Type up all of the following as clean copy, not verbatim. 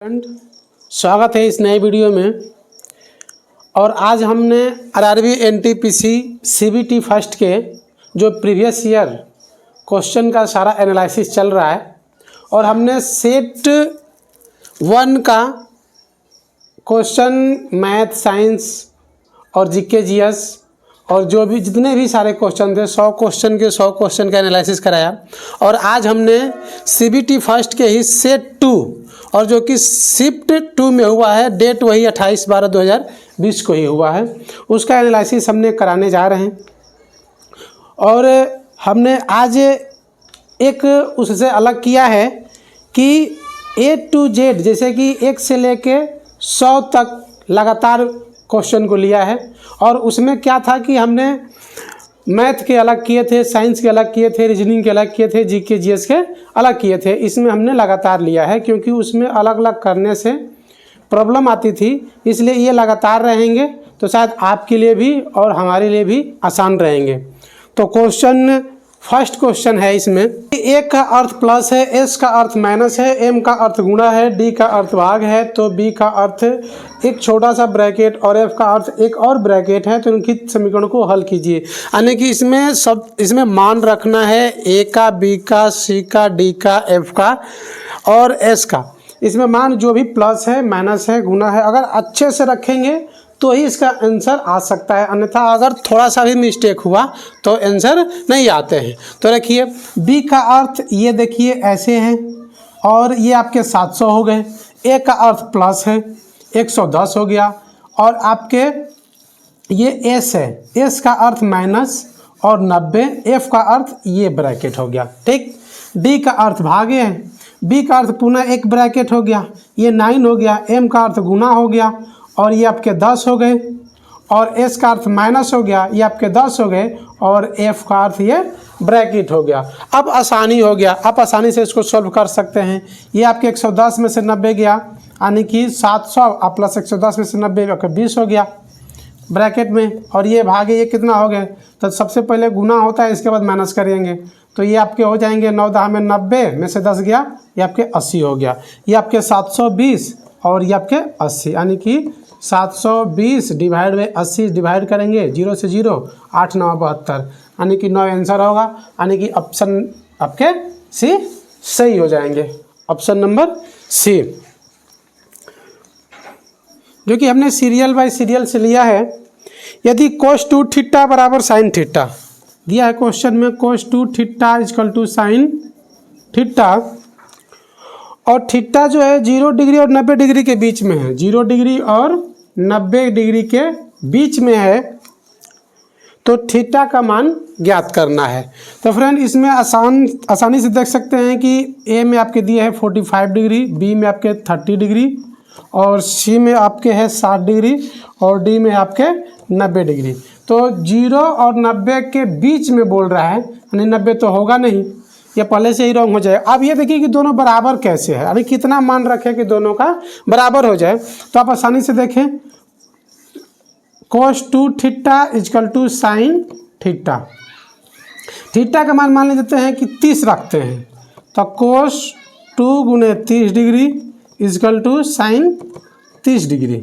Friend, स्वागत है इस नए वीडियो में। और आज हमने आरआरबी एनटीपीसी सीबीटी फर्स्ट के जो प्रीवियस ईयर क्वेश्चन का सारा एनालिसिस चल रहा है और हमने सेट 1 का क्वेश्चन मैथ, साइंस और जीके जीएस और जो भी जितने भी सारे क्वेश्चन थे 100 क्वेश्चन का एनालिसिस कराया। और आज हमने सीबीटी फर्स्ट के ही सेट 2 और जो कि शिफ्ट 2 में हुआ है, डेट वही 28/12/2020 को ही हुआ है, उसका एनालिसिस हमने कराने जा रहे हैं। और हमने आज एक उससे अलग किया है कि A to Z जैसे कि 1 से लेके 100 तक लगातार क्वेश्चन को लिया है। और उसमें क्या था कि हमने मैथ के अलग किए थे, साइंस के अलग किए थे, रीजनिंग के अलग किए थे, जीके जीएस के अलग किए थे। इसमें हमने लगातार लिया है क्योंकि उसमें अलग अलग करने से प्रॉब्लम आती थी, इसलिए ये लगातार रहेंगे तो शायद आपके लिए भी और हमारे लिए भी आसान रहेंगे। तो फर्स्ट क्वेश्चन है इसमें, ए का अर्थ प्लस है, एस का अर्थ माइनस है, एम का अर्थ गुणा है, डी का अर्थ भाग है, तो बी का अर्थ एक छोटा सा ब्रैकेट और एफ का अर्थ एक और ब्रैकेट है। तो उनकी समीकरण को हल कीजिए। यानी कि इसमें मान रखना है ए का, बी का, सी का, डी का, एफ का और एस का। इसमें मान जो भी प्लस है, माइनस है, गुणा है, अगर अच्छे से रखेंगे तो ही इसका आंसर आ सकता है, अन्यथा अगर थोड़ा सा भी मिस्टेक हुआ तो आंसर नहीं आते हैं। तो रखिए बी का अर्थ ये देखिए ऐसे है और ये आपके 700 हो गए। ए का अर्थ प्लस है, 110 हो गया। और आपके ये एस है, एस का अर्थ माइनस और 90, एफ का अर्थ ये ब्रैकेट हो गया, ठीक। डी का अर्थ भागे है, बी का अर्थ पुनः एक ब्रैकेट हो गया, ये 9 हो गया, एम का अर्थ गुना हो गया और ये आपके 10 हो गए, और एस का अर्थ माइनस हो गया, ये आपके 10 हो गए, और एफ का अर्थ ये ब्रैकेट हो गया। अब आसानी हो गया, आप आसानी से इसको सॉल्व कर सकते हैं। ये आपके 110 में से 90 गया, यानी कि 700 प्लस 110 में से 90 आपका 20 हो गया ब्रैकेट में, और ये भागे ये कितना हो गए। तो सबसे पहले गुना होता है, इसके बाद माइनस करेंगे, तो ये आपके हो जाएंगे 9×10 में 90 में से 10 गया, ये आपके 80 हो गया। ये आपके 720 और ये आपके 80, यानी कि 720 डिवाइड बाई 80 डिवाइड करेंगे 0 से 0, 8 9 72, यानी कि 9 आंसर होगा। यानी कि ऑप्शन आपके सी सही हो जाएंगे, ऑप्शन नंबर सी, जो कि हमने सीरियल बाय सीरियल से लिया है। यदि cos 2 थीटा बराबर साइन थीटा दिया है क्वेश्चन में, cos 2 theta equal to sine theta, और थीटा जो है 0 डिग्री और 90 डिग्री के बीच में है, 0 डिग्री और 90 डिग्री के बीच में है, तो थीटा का मान ज्ञात करना है। तो फ्रेंड इसमें आसानी से देख सकते हैं कि ए में आपके दिए है 45 डिग्री, बी में आपके 30 डिग्री, और सी में आपके है 60 डिग्री, और डी में आपके 90 डिग्री। तो 0 और 90 के बीच में बोल रहा है, यानी 90 तो होगा नहीं, ये पहले से ही रॉन्ग हो जाए। अब ये देखिए कि दोनों बराबर कैसे है, यानी कितना मान रखें कि दोनों का बराबर हो जाए। तो आप आसानी से देखें, cos 2 theta equal to sine theta, theta का मान लेते हैं कि 30 रखते हैं, तो cos 2 गुने 30 degree equal to sine 30 degree.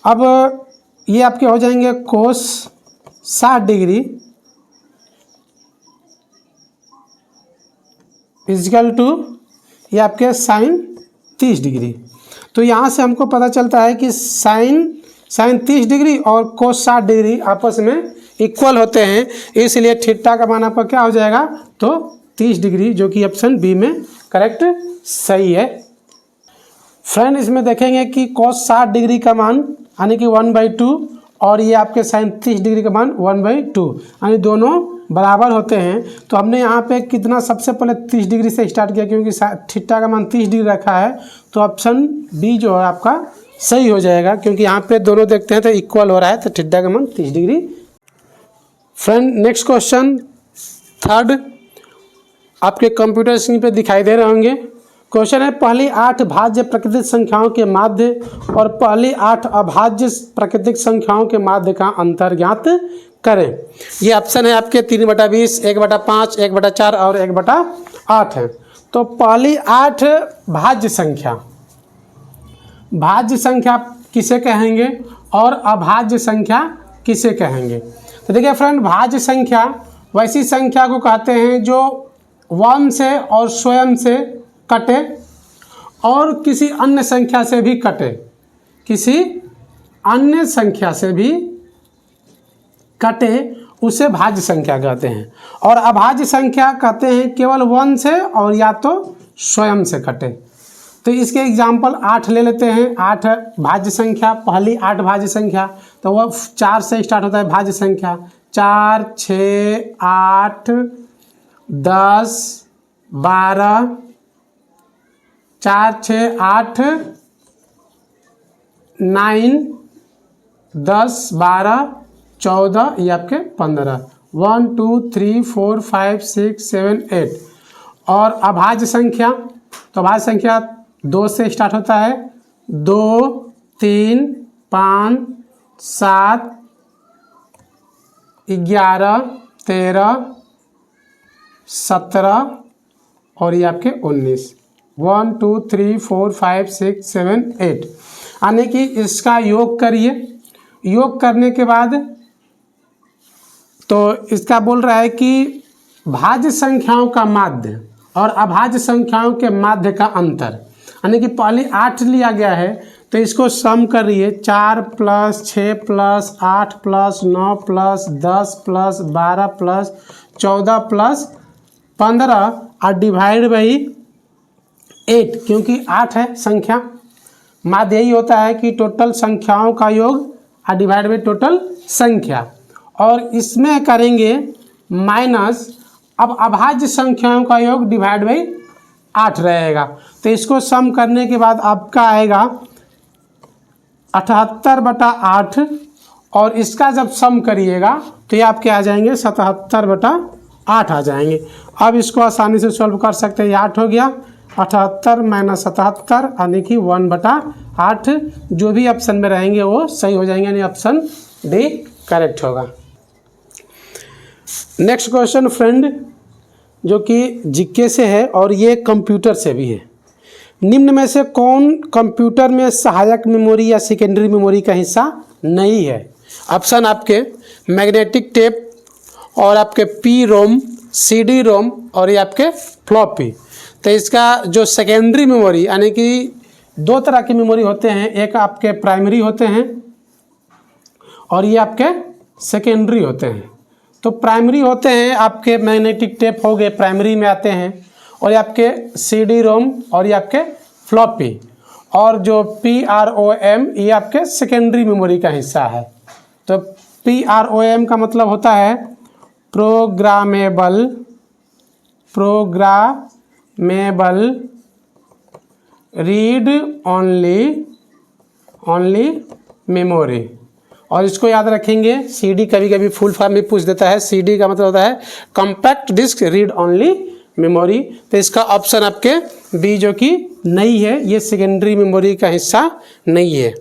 अब ये आपके हो जाएंगे cos 60 डिग्री इक्वल टू ये आपके साइन 30 डिग्री। तो यहाँ से हमको पता चलता है कि साइन 30 डिग्री और cos 60 डिग्री आपस में इक्वल होते हैं, इसलिए थीटा का मान आपका क्या हो जाएगा, तो 30 डिग्री, जो कि ऑप्शन बी में करेक्ट सही है। फ्रेंड इसमें देखेंगे कि cos 60 डिग्री का मान यानी कि 1/2 और ये आपके साइन 30 डिग्री का मान 1/2, यानी दोनों बराबर होते हैं। तो हमने यहाँ पे कितना, सबसे पहले 30 डिग्री से स्टार्ट किया क्योंकि थीटा का मान 30 डिग्री रखा है, तो ऑप्शन बी जो है आपका सही हो जाएगा, क्योंकि यहाँ पे दोनों देखते हैं तो इक्वल हो रहा है, तो थीटा का मान 30 degree. Friend next question third आपके कंप्यूटर स्क्रीन पे दिखाई दे रहे होंगे। क्वेश्चन है, पहली 8 भाज्य प्राकृतिक संख्याओं के माध्य और पहली 8 अभाज्य प्राकृतिक संख्याओं के माध्य का अंतर ज्ञात करें। ये ऑप्शन है आपके 3/20, 1/5, 1/4 और 1/8 है। तो पहली 8 भाज्य संख्या, भाज्य संख्या किसे कहेंगे और अभाज्य संख्या किसे कहेंगे। तो देखिए फ्रेंड, भाज्य संख्या वैसी संख्या को कहते हैं जो 1 से और स्वयं से कटे और किसी अन्य संख्या से भी कटे, किसी अन्य संख्या से भी कटे, उसे भाज्य संख्या कहते हैं। और अभाज्य संख्या कहते हैं केवल 1 से और या तो स्वयं से कटे। तो इसके एग्जाम्पल 8 ले लेते हैं। 8 भाज्य संख्या, पहली 8 भाज्य संख्या, तो वह 4 से स्टार्ट होता है भाज्य संख्या। 4, 6, 8, 10, 12, 4, 6, 8, 9, 10, 12, 14, ये आपके 15। 1, 2, 3, 4, 5, 6, 7, 8। और अभाज्य संख्या, तो अभाज्य संख्या 2 से स्टार्ट होता है। 2, 3, 5, 7, 11, 13, 17 और ये आपके 19। 1, 2, 3, 4, 5, 6, 7, 8। यानी कि इसका योग करिए। योग करने के बाद तो इसका बोल रहा है कि भाज्य संख्याओं का माध्य और अभाज्य संख्याओं के माध्य का अंतर, यानी कि पहले 8 लिया गया है तो इसको सम करिए। 4 + 6 + 8 + 9 + 10 + 12 + 14 + 15 और डिवाइड बाई 8, क्योंकि 8 है संख्या। माध्य यही होता है कि टोटल संख्याओं का योग और डिवाइड बाई टोटल संख्या। और इसमें करेंगे माइनस, अब अभाज्य संख्याओं का योग डिवाइड बाई 8 रहेगा। तो इसको सम करने के बाद आपका आएगा 78/8 और इसका जब सम करिएगा तो ये आपके आ जाएंगे 77/8 आ जाएंगे। अब इसको आसानी से सॉल्व कर सकते हैं। ये 8 हो गया, 78 - 77 यानी कि 1/8। जो भी ऑप्शन में रहेंगे वो सही हो जाएंगे, यानी ऑप्शन डी करेक्ट होगा। नेक्स्ट क्वेश्चन फ्रेंड, जो कि जीके से है और ये कंप्यूटर से भी है। निम्न में से कौन कंप्यूटर में सहायक मेमोरी या सेकेंडरी मेमोरी का हिस्सा नहीं है। ऑप्शन आपके मैग्नेटिक टेप और आपके पी रोम, CD रोम और ये आपके फ्लॉपी। तो इसका जो सेकेंडरी मेमोरी, यानी कि 2 तरह की मेमोरी होते हैं, एक आपके प्राइमरी होते हैं और ये आपके सेकेंडरी होते हैं। तो प्राइमरी होते हैं आपके मैग्नेटिक टेप हो गए, प्राइमरी में आते हैं, और ये आपके CD रोम और ये आपके फ्लॉपी। और जो PROM ये आपके सेकेंडरी मेमोरी का हिस्सा है। तो PROM का मतलब होता है प्रोग्रामेबल रीड ओनली मेमोरी। और इसको याद रखेंगे, CD कभी कभी फुल फॉर्म में पूछ देता है। CD का मतलब होता है compact disc read only memory. तो इसका ऑप्शन आपके बी जो कि नहीं है, ये सेकेंडरी मेमोरी का हिस्सा नहीं है।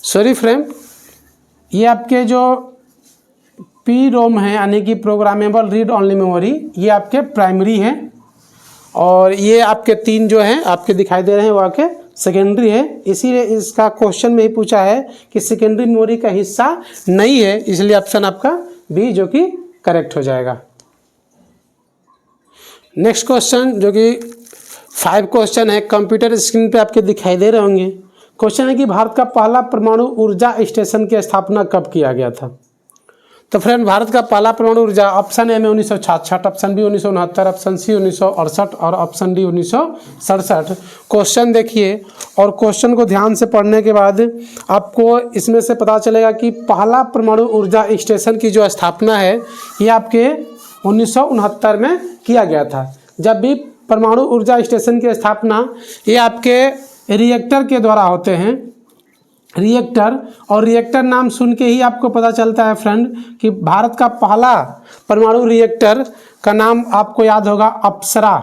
सॉरी फ्रेंड, ये आपके जो पी रोम है यानी कि प्रोग्रामेबल रीड ओनली मेमोरी, ये आपके प्राइमरी है। और ये आपके 3 जो हैं आपके दिखाई दे रहे हैं वो आपके सेकेंडरी है। इसीलिए इसका क्वेश्चन में ही पूछा है कि सेकेंडरी मेमोरी का हिस्सा नहीं है, इसलिए ऑप्शन आपका बी जो कि करेक्ट हो जाएगा। नेक्स्ट क्वेश्चन जो कि 5 क्वेश्चन है, कंप्यूटर स्क्रीन पे आपके दिखाई दे रहे होंगे। क्वेश्चन है कि भारत का पहला परमाणु ऊर्जा स्टेशन की स्थापना कब किया गया था। तो फ्रेंड, भारत का पहला परमाणु ऊर्जा, ऑप्शन ए में 1966, ऑप्शन बी 1969, ऑप्शन सी 1968 और ऑप्शन डी 1967। क्वेश्चन देखिए और क्वेश्चन को ध्यान से पढ़ने के बाद आपको इसमें से पता चलेगा कि पहला परमाणु ऊर्जा स्टेशन की जो स्थापना है ये आपके 1969 में किया गया था। जब भी परमाणु ऊर्जा स्टेशन की स्थापना ये आपके रिएक्टर के द्वारा होते हैं, रिएक्टर। और रिएक्टर नाम सुन के ही आपको पता चलता है फ्रेंड कि भारत का पहला परमाणु रिएक्टर का नाम आपको याद होगा अप्सरा।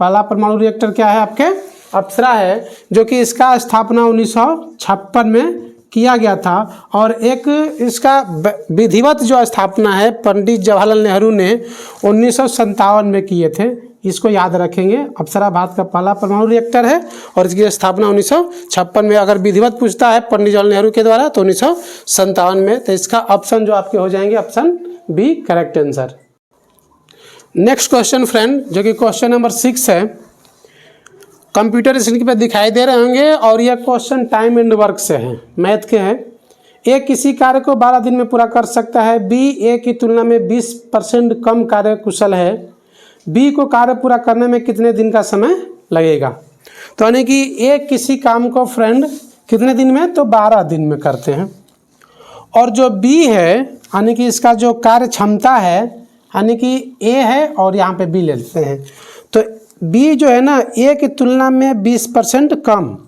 पहला परमाणु रिएक्टर क्या है आपके, अप्सरा है, जो कि इसका स्थापना 1956 में किया गया था। और एक इसका विधिवत जो स्थापना है पंडित जवाहरलाल नेहरू ने 1957 में किए थे। इसको याद रखेंगे। अप्सरा भारत का पहला परमाणु रिएक्टर है और इसकी स्थापना 1956 में, अगर विधिवत पूछता है पंडित जवाहरलाल नेहरू के द्वारा, तो 1957 में। तो इसका ऑप्शन जो आपके हो जाएंगे option B correct answer. Next question friend, जो कि क्वेश्चन नंबर 6 है, कंप्यूटर स्क्रीन पर दिखाई दे रहे होंगे और यह क्वेश्चन टाइम एंड वर्क से है, मैथ के हैं। ए किसी कार्य को 12 दिन में पूरा कर सकता है, बी ए की तुलना में 20% कम कार्य कुशल है, बी को कार्य पूरा करने में कितने दिन का समय लगेगा। तो यानी कि ए किसी काम को फ्रेंड कितने दिन में, तो 12 दिन में करते हैं। और जो बी है यानी कि इसका जो कार्य क्षमता है, यानी कि ए है और यहाँ पे बी ले लेते हैं, तो बी जो है ना ए की तुलना में 20% कम,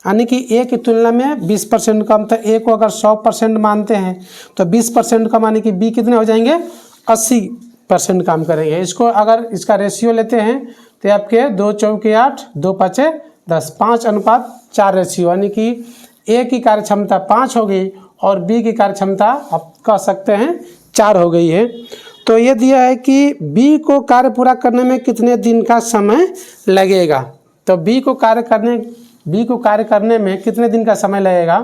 यानी कि ए की तुलना में 20% कम। तो ए को अगर 100% मानते हैं तो 20% कम, यानी कि बी कितने हो जाएंगे 80% काम करेंगे। इसको अगर इसका रेशियो लेते हैं तो आपके 2 चौके 8, 2 पाँचे 10, 5:4 रेशियो, यानी कि ए की कार्य क्षमता 5 हो गई और बी की कार्य क्षमता आप कह सकते हैं 4 हो गई है। तो ये दिया है कि बी को कार्य पूरा करने में कितने दिन का समय लगेगा। तो बी को कार्य करने में कितने दिन का समय लगेगा,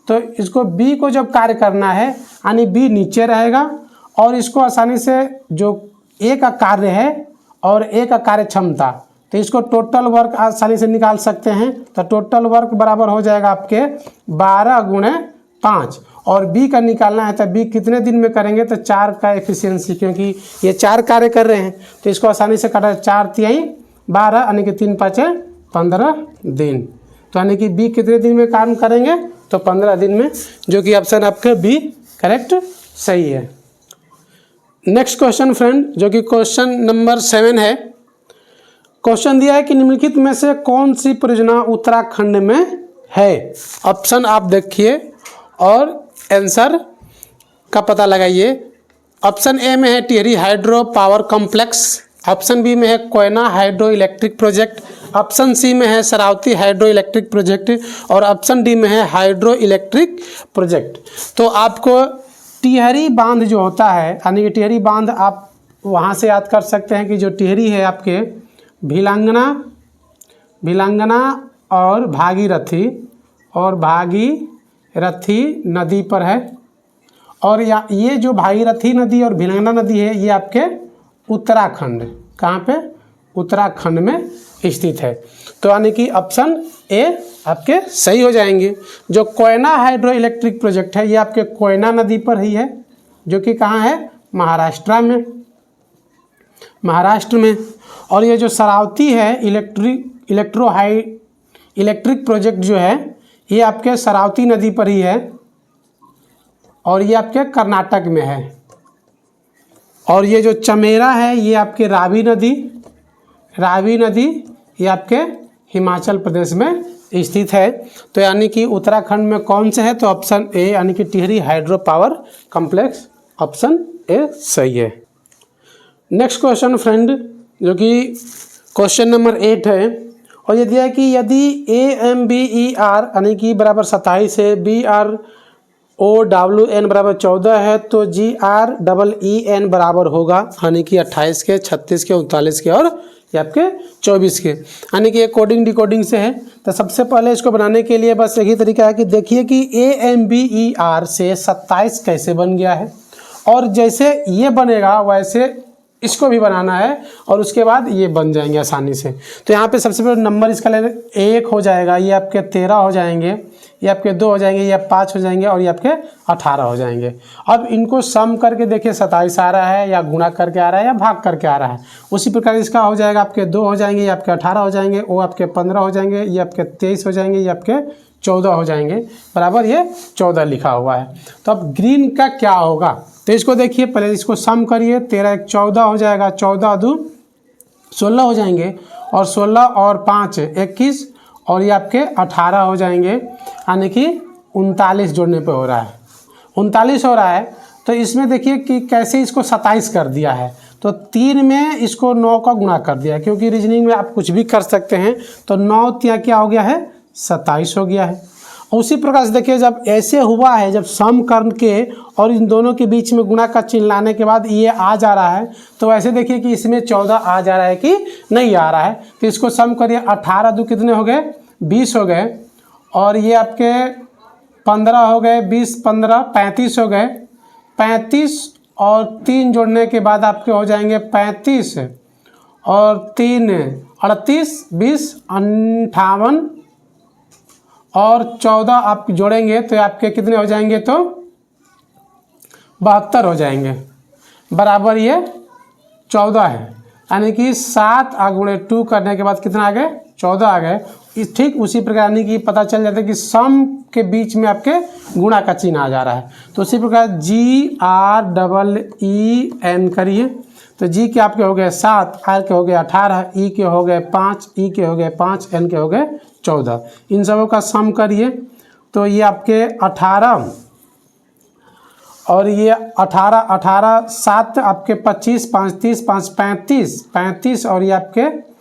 तो इसको बी को जब कार्य करना है यानी बी नीचे रहेगा और इसको आसानी से जो ए का कार्य है और ए का कार्य क्षमता, तो इसको टोटल वर्क आसानी से निकाल सकते हैं। तो टोटल वर्क बराबर हो जाएगा आपके 12 × 5 और बी का निकालना है तो बी कितने दिन में करेंगे, तो 4 का एफिशिएंसी, क्योंकि ये 4 कार्य कर रहे हैं तो इसको आसानी से काटा 4 × 12 यानी कि 3 × 5 = 15 दिन। तो यानी कि बी कितने दिन में काम करेंगे, तो 15 दिन में, जो कि ऑप्शन आपका बी करेक्ट सही है। नेक्स्ट क्वेश्चन फ्रेंड, जो कि क्वेश्चन नंबर 7 है। क्वेश्चन दिया है कि निम्नलिखित में से कौन सी परियोजना उत्तराखंड में है। ऑप्शन आप देखिए और आंसर का पता लगाइए। ऑप्शन ए में है Tehri hydro power complex, option B में है Koyna hydro electric project, option C में है शरावती हाइड्रो इलेक्ट्रिक प्रोजेक्ट और ऑप्शन डी में है हाइड्रो इलेक्ट्रिक प्रोजेक्ट। तो आपको टिहरी बांध जो होता है, यानी कि टिहरी बांध आप वहाँ से याद कर सकते हैं कि जो टिहरी है आपके भिलंगना और भागीरथी नदी पर है। और ये जो भागीरथी नदी और भिलंगना नदी है ये आपके उत्तराखंड, कहाँ पे, उत्तराखंड में स्थित है। तो यानी कि ऑप्शन ए आपके सही हो जाएंगे। जो कोयना हाइड्रो इलेक्ट्रिक प्रोजेक्ट है ये आपके कोयना नदी पर ही है, जो कि कहाँ है, महाराष्ट्र में। और ये जो शरावती है इलेक्ट्रिक प्रोजेक्ट जो है ये आपके शरावती नदी पर ही है और ये आपके कर्नाटक में है। और ये जो चमेरा है ये आपके रावी नदी ये आपके हिमाचल प्रदेश में स्थित है। तो यानी कि उत्तराखंड में कौन से है, तो ऑप्शन ए यानी कि Tehri hydro power complex, option A सही है। नेक्स्ट क्वेश्चन फ्रेंड, जो कि क्वेश्चन नंबर 8 है और ये दिया है कि यदि AMBER यानी कि बराबर 27 है, BROWN बराबर 14 है, तो GREEN बराबर होगा यानी कि 28 के, 36 के, 39 के और ये आपके 24 के, यानी कि कोडिंग डिकोडिंग से है। तो सबसे पहले इसको बनाने के लिए बस यही तरीका है कि देखिए कि AMBER से 27 कैसे बन गया है और जैसे ये बनेगा वैसे इसको भी बनाना है और उसके बाद ये बन जाएंगे आसानी से। तो यहाँ पे सबसे पहले नंबर इसका ले 1 हो जाएगा, ये आपके 13 हो जाएंगे, ये आपके 2 हो जाएंगे, ये 5 हो जाएंगे और ये आपके 18 हो जाएंगे। अब इनको सम करके देखिए 27 आ रहा है या गुणा करके आ रहा है या भाग करके आ रहा है, उसी प्रकार इसका हो जाएगा आपके 2 हो जाएंगे, ये आपके 18 हो जाएंगे, वो आपके 15 हो जाएंगे, ये आपके 23 हो जाएंगे, ये आपके 14 हो जाएंगे, बराबर ये 14 लिखा हुआ है। तो अब ग्रीन का क्या होगा, तो इसको देखिए, पहले इसको सम करिए, 13 × 14 हो जाएगा, 14 × 2 = 16 हो जाएंगे और 16 और 5 = 21 और ये आपके 18 हो जाएंगे, यानी कि 39 जोड़ने पे हो रहा है, 39 हो रहा है। तो इसमें देखिए कि कैसे इसको 27 कर दिया है, तो 3 में इसको 9 का गुणा कर दिया है, क्योंकि रीजनिंग में आप कुछ भी कर सकते हैं। तो 9 × 3 क्या हो गया है, 27 हो गया है। उसी प्रकार से देखिए जब ऐसे हुआ है, जब सम करके और इन दोनों के बीच में गुणा का चिन्ह लाने के बाद ये आ जा रहा है, तो ऐसे देखिए कि इसमें 14 आ जा रहा है कि नहीं आ रहा है। तो इसको सम करिए, 18 दो कितने हो गए, 20 हो गए, और ये आपके 15 हो गए, 20 15 35 हो गए। 35 और 3 जोड़ने के बाद आपके हो जाएंगे 35 और 3 38, 20 58 और 14 आप जोड़ेंगे तो आपके कितने हो जाएंगे, तो 72 हो जाएंगे, बराबर ये 14 है। यानी कि 7 गुणे 2 करने के बाद कितना आ गए, 14 आ गए। ठीक उसी प्रकार यानी कि पता चल जाता है कि सम के बीच में आपके गुणा का चिन्ह आ जा रहा है। तो उसी प्रकार GREEN करिए, तो जी के आपके हो गए 7, आर के हो गए 18, ई के हो गए 5, ई के हो गए 5, एन के हो गए 14। इन सबों का सम करिए तो ये आपके 18 और ये 18 7 आपके 25, 5 30, 5 35 और ये आपके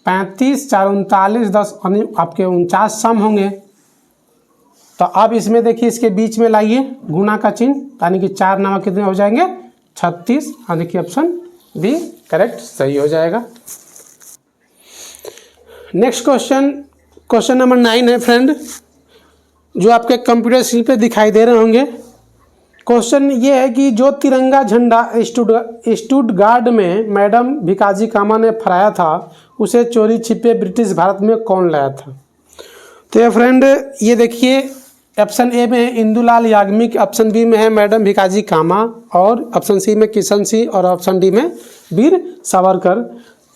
35 4 39 10 आपके 49 सम होंगे। तो अब इसमें देखिए इसके बीच में लाइए गुणा का चिन्ह, यानी कि 4 नामक कितने हो जाएंगे, 36, यानी कि ऑप्शन बी करेक्ट सही हो जाएगा। नेक्स्ट क्वेश्चन नंबर 9 है फ्रेंड, जो आपके कंप्यूटर स्क्रीन पे दिखाई दे रहे होंगे। क्वेश्चन ये है कि जो तिरंगा झंडा स्टुटगार्ड में मैडम भिकाजी कामा ने फहराया था, उसे चोरी छिपे ब्रिटिश भारत में कौन लाया था। तो ये फ्रेंड ये देखिए, ऑप्शन ए में है इंदुलाल याग्निक, ऑप्शन बी में है मैडम भिकाजी कामा, और ऑप्शन सी में किशन सिंह, और ऑप्शन डी में वीर सावरकर।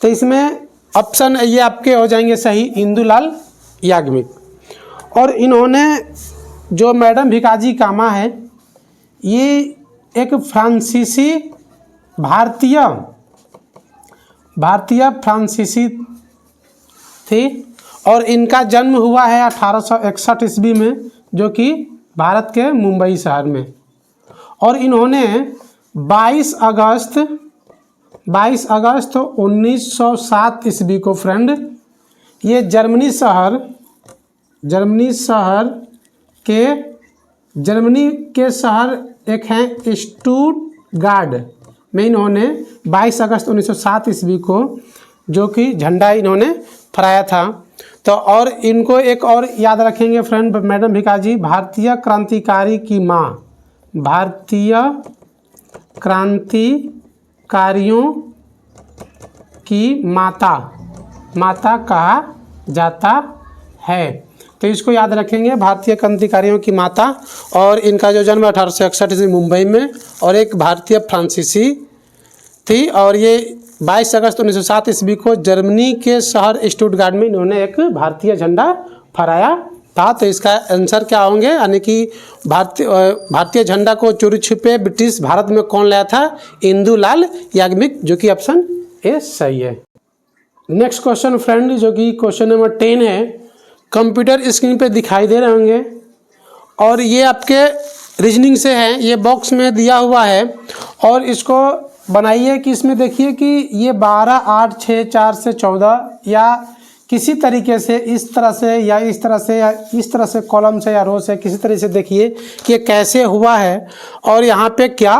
तो इसमें ऑप्शन ये आपके हो जाएंगे सही, इंदुलाल याग्निक। और इन्होंने जो मैडम भिकाजी कामा है, ये एक फ्रांसीसी भारतीय फ्रांसीसी थी, और इनका जन्म हुआ है 1861 ईस्वी में, जो कि भारत के मुंबई शहर में। और इन्होंने 22 अगस्त 1907 ईस्वी को फ्रेंड ये जर्मनी के शहर एक हैं स्टुटगार्ड में इन्होंने 22 अगस्त 1907 ईस्वी को जो कि झंडा इन्होंने फहराया था। तो और इनको एक और याद रखेंगे फ्रेंड, मैडम भिकाजी भारतीय क्रांतिकारी की माँ, भारतीय क्रांतिकारियों की माता कहा जाता है। तो इसको याद रखेंगे, भारतीय क्रांतिकारियों की माता। और इनका जो जन्म 1861 ईस्वी मुंबई में, और एक भारतीय फ्रांसीसी थी, और ये 22 अगस्त 1907 ईस्वी को जर्मनी के शहर स्टुटगार्ड में इन्होंने एक भारतीय झंडा फहराया था। तो इसका आंसर क्या होंगे, यानी कि भारतीय झंडा को चोरी छिपे ब्रिटिश भारत में कौन लाया था, इंदुलाल याग्निक, जो कि ऑप्शन ए सही है। नेक्स्ट क्वेश्चन फ्रेंड, जो कि क्वेश्चन नंबर 10 है, कंप्यूटर स्क्रीन पे दिखाई दे रहे होंगे, और ये आपके रीजनिंग से है, ये बॉक्स में दिया हुआ है। और इसको बनाइए कि इसमें देखिए कि ये 12 8 6 4 से 14 या किसी तरीके से इस तरह से या इस तरह से या इस तरह से कॉलम से या रो से किसी तरह से देखिए कि कैसे हुआ है, और यहाँ पे क्या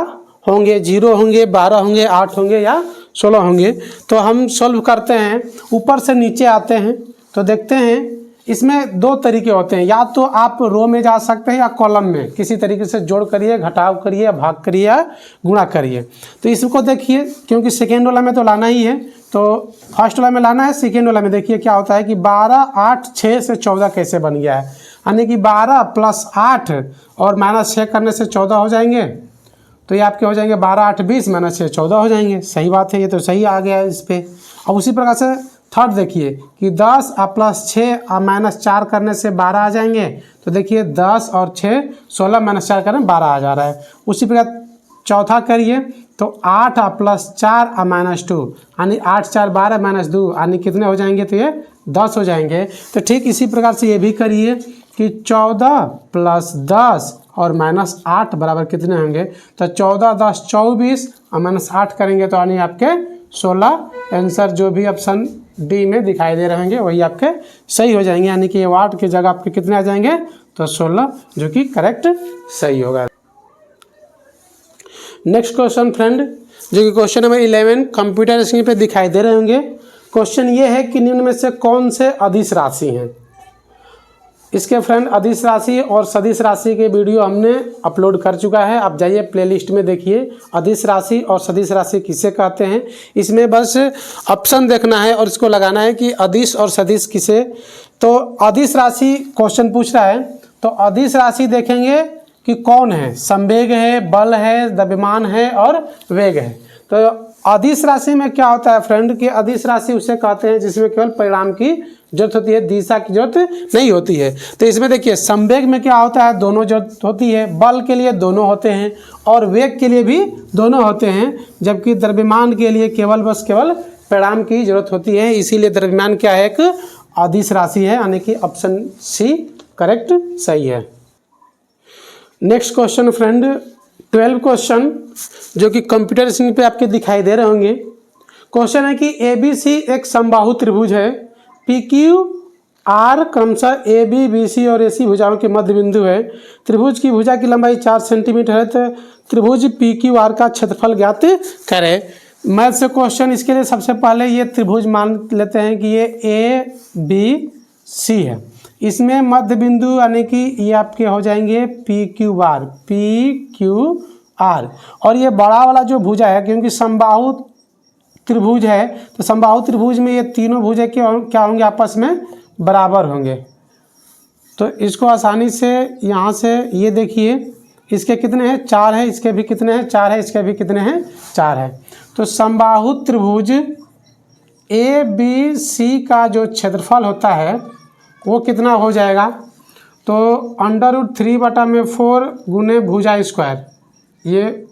होंगे, 0 होंगे, 12 होंगे, 8 होंगे या 16 होंगे। तो हम सॉल्व करते हैं, ऊपर से नीचे आते हैं। तो देखते हैं इसमें 2 तरीके होते हैं, या तो आप रो में जा सकते हैं या कॉलम में, किसी तरीके से जोड़ करिए, घटाव करिए, भाग करिए या गुणा करिए। तो इसको देखिए, क्योंकि सेकेंड वाला में तो लाना ही है, तो फर्स्ट वाला में लाना है, सेकेंड वाला में देखिए क्या होता है कि 12 8 6 से 14 कैसे बन गया है, यानी कि 12 + 8 और -6 करने से 14 हो जाएंगे। तो ये आपके हो जाएंगे 12 8 20 -6 14 हो जाएंगे। सही बात है, ये तो सही आ गया है इस पर। और उसी प्रकार से थर्ड देखिए कि 10 + 6 -4 करने से 12 आ जाएंगे। तो देखिए 10 और 6 16 -4 करने 12 आ जा रहा है। उसी प्रकार चौथा करिए तो 8 + 4 -2 यानी 8 4 12 -2 यानी कितने हो जाएंगे, तो ये 10 हो जाएंगे। तो ठीक इसी प्रकार से ये भी करिए कि 14 + 10 और -8 बराबर कितने होंगे, तो 14 10 24 और -8 करेंगे तो यानी आपके 16। आंसर जो भी ऑप्शन डी में दिखाई दे रहे होंगे वही आपके सही हो जाएंगे, यानी कि 8 की जगह आपके कितने आ जाएंगे, तो तो 16 जो कि करेक्ट सही होगा। नेक्स्ट क्वेश्चन फ्रेंड, जो कि क्वेश्चन नंबर 11 कंप्यूटर स्क्रीन पे दिखाई दे रहे होंगे। क्वेश्चन ये है कि निम्न में से कौन से अदिश राशि हैं। इसके फ्रेंड अदिश राशि और सदिश राशि के वीडियो हमने अपलोड कर चुका है, आप जाइए प्लेलिस्ट में देखिए अदिश राशि और सदिश राशि किसे कहते हैं। इसमें बस ऑप्शन देखना है और इसको लगाना है कि अदिश और सदिश किसे। तो अदिश राशि क्वेश्चन पूछ रहा है, तो अदिश राशि देखेंगे कि कौन है, संवेग है, बल है, द्रव्यमान है और वेग है। तो अदिश राशि में क्या होता है फ्रेंड कि अदिश राशि उसे कहते हैं जिसमें केवल परिणाम की जरूरत होती है, दिशा की जरूरत नहीं होती है। तो इसमें देखिए संवेग में क्या होता है, दोनों जरूरत होती है, बल के लिए दोनों होते हैं और वेग के लिए भी दोनों होते हैं, जबकि द्रव्यमान के लिए केवल परिणाम की जरूरत होती है। इसीलिए द्रव्यमान क्या है, एक अदिश राशि है, यानी कि ऑप्शन सी करेक्ट सही है। नेक्स्ट क्वेश्चन फ्रेंड 12 क्वेश्चन जो कि कंप्यूटर स्क्रीन पे आपके दिखाई दे रहे होंगे। क्वेश्चन है कि ABC एक समबाहु त्रिभुज है, PQR क्रमशः AB, BC और AC भुजाओं के मध्य बिंदु है। त्रिभुज की भुजा की लंबाई 4 सेंटीमीटर है, तो त्रिभुज PQR का क्षेत्रफल ज्ञात करें। मैथ से क्वेश्चन, इसके लिए सबसे पहले ये त्रिभुज मान लेते हैं कि ये ABC है, इसमें मध्य बिंदु यानी कि ये आपके हो जाएंगे PQR और ये बड़ा वाला जो भुजा है, क्योंकि समबाहु त्रिभुज है तो समबाहु त्रिभुज में ये तीनों भुजा क्या होंगे, आपस में बराबर होंगे। तो इसको आसानी से यहाँ से ये देखिए, इसके कितने हैं 4 है, इसके भी कितने हैं 4 है, इसके भी कितने हैं 4 है। तो समबाहु त्रिभुज ABC का जो क्षेत्रफल होता है वो कितना हो जाएगा, तो √3/4 गुने भुजा स्क्वायर, ये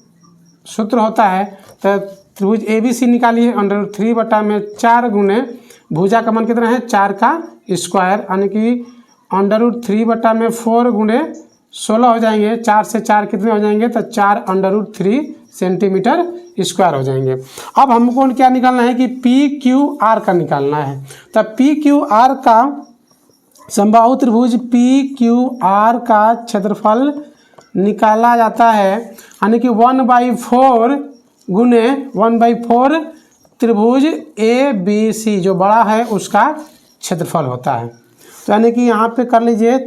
सूत्र होता है। तो त्रिभुज ABC निकालिए, √3/4 गुने भुजा का मान कितना है 4 का स्क्वायर, यानी कि √3/4 गुने 16 हो जाएंगे, 4 से 4 कितने हो जाएंगे, तो 4√3 सेंटीमीटर स्क्वायर हो जाएंगे। अब हमको क्या निकालना है कि PQR का निकालना है। तब PQR का समबाहु त्रिभुज PQR का क्षेत्रफल निकाला जाता है, यानी कि 1/4 गुने 1/4 त्रिभुज ABC जो बड़ा है उसका क्षेत्रफल होता है। तो यानी कि यहाँ पे कर लीजिए